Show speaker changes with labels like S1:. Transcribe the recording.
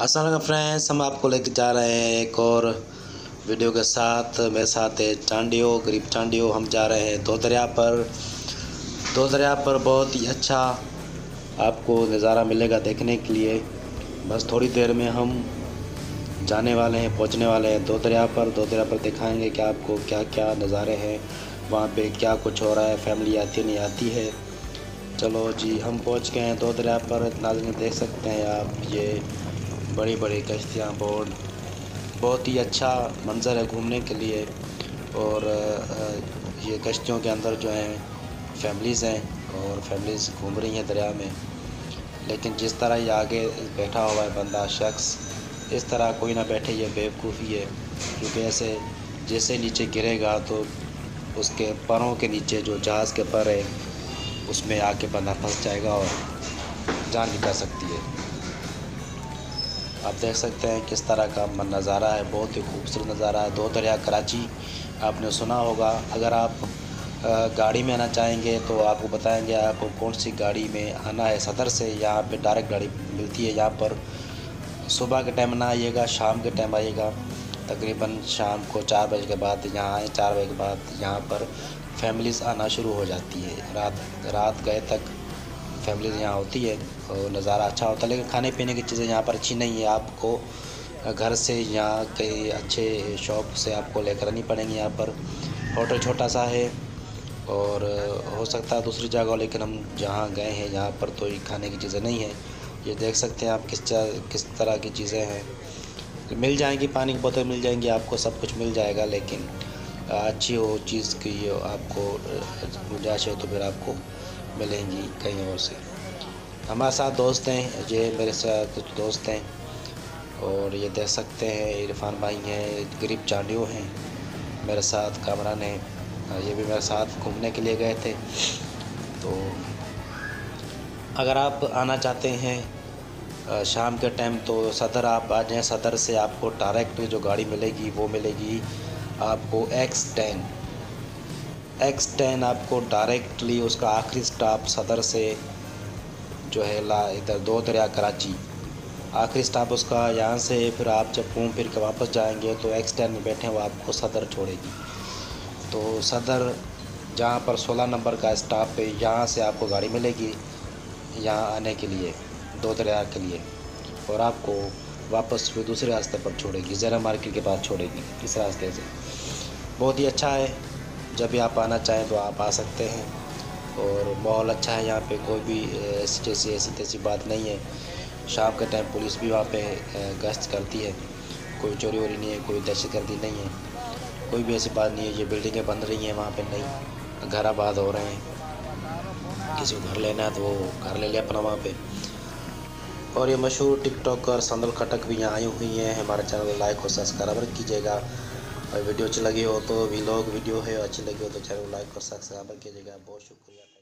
S1: अस्सलाम वालेकुम फ्रेंड्स, हम आपको लेके जा रहे हैं एक और वीडियो के साथ। मेरे साथ है चांडियो, गरीब चांडियो। हम जा रहे हैं दो दरिया पर। दो दरिया पर बहुत ही अच्छा आपको नज़ारा मिलेगा देखने के लिए। बस थोड़ी देर में हम जाने वाले हैं, पहुंचने वाले हैं दो दरिया पर। दो दरिया पर दिखाएंगे कि आपको क्या क्या नज़ारे हैं, वहाँ पे क्या कुछ हो रहा है, फैमिली आती नहीं आती है। चलो जी, हम पहुंच गए हैं दो दरिया पर। नाज़रीन देख सकते हैं आप, ये बड़ी बड़ी कश्तियाँ, बोट, बहुत ही अच्छा मंज़र है घूमने के लिए। और ये कश्तियों के अंदर जो हैं फैमिलीज़ हैं और फैमिलीज़ घूम रही हैं दरिया में। लेकिन जिस तरह ये आगे बैठा हुआ है बंदा शख्स, इस तरह कोई ना बैठे, ये बेवकूफ़ी है। क्योंकि ऐसे जैसे नीचे गिरेगा तो उसके पैरों के नीचे जो जहाज़ के पर है उसमें आके बंदा फंस जाएगा और जान भी जा सकती है। आप देख सकते हैं किस तरह का नज़ारा है, बहुत ही खूबसूरत नज़ारा है। दो दरिया कराची आपने सुना होगा। अगर आप गाड़ी में आना चाहेंगे तो आपको बताएंगे आपको कौन सी गाड़ी में आना है। सदर से यहाँ पे डायरेक्ट गाड़ी मिलती है। यहाँ पर सुबह के टाइम ना आइएगा, शाम के टाइम आइएगा। तकरीबन शाम को 4 बजे के बाद यहाँ आए। 4 बजे के बाद यहाँ पर फैमिलीज़ आना शुरू हो जाती है। रात गए तक फैमिलीज़ यहाँ होती है और नज़ारा अच्छा होता है। लेकिन खाने पीने की चीज़ें यहाँ पर अच्छी नहीं है। आपको घर से यहाँ के अच्छे शॉप से आपको लेकर आनी पड़ेंगी। यहाँ पर होटल छोटा सा है और हो सकता है दूसरी जगह हो, लेकिन हम जहाँ गए हैं यहाँ पर तो खाने की चीज़ें नहीं है। ये देख सकते हैं आप किस तरह की चीज़ें हैं। मिल जाएंगी, पानी की बोतल मिल जाएंगी, आपको सब कुछ मिल जाएगा। लेकिन अच्छी हो चीज़ की आपको गुंजाइश है तो फिर आपको मिलेंगी कहीं और से। हमारे साथ दोस्त हैं, ये मेरे साथ कुछ दोस्त हैं और ये देख सकते हैं इरफान भाई हैं, गरीब चांडियो हैं मेरे साथ, कामरान हैं, ये भी मेरे साथ घूमने के लिए गए थे। तो अगर आप आना चाहते हैं शाम के टाइम तो सदर आप आ जाएँ। सदर से आपको डायरेक्ट जो गाड़ी मिलेगी वो मिलेगी आपको X10 आपको डायरेक्टली उसका आखिरी स्टॉप सदर से जो है इधर दो दरिया कराची, आखिरी स्टॉप उसका यहाँ से। फिर आप जब घूम फिर के वापस जाएंगे तो X10 में बैठे वो आपको सदर छोड़ेगी। तो सदर जहाँ पर 16 नंबर का स्टॉप है, यहाँ से आपको गाड़ी मिलेगी यहाँ आने के लिए, दो दरिया के लिए। और आपको वापस फिर दूसरे रास्ते पर छोड़ेगी, ज़रा मार्केट के पास छोड़ेगी इस रास्ते से। बहुत ही अच्छा है, जब भी आप आना चाहें तो आप आ सकते हैं। और माहौल अच्छा है यहाँ पे, कोई भी ऐसी तैसी बात नहीं है। शाम के टाइम पुलिस भी वहाँ पे गश्त करती है, कोई चोरी वोरी नहीं है, कोई दहशतगर्दी नहीं है, कोई भी ऐसी बात नहीं है। ये बिल्डिंगें बन रही हैं वहाँ पे, नई घर आबाद हो रहे हैं। किसी को घर लेना है तो वो घर ले ले अपना वहाँ पे। और ये मशहूर टिकटॉकर संदल खटक भी यहाँ आई हुई हैं। हमारे चैनल को लाइक और सब्सक्राइब कीजिएगा। और वीडियो अच्छी लगी हो तो व्लॉग वीडियो है, अच्छी लगी हो तो चैनल को लाइक और सब्सक्राइब कीजिएगा। बहुत शुक्रिया।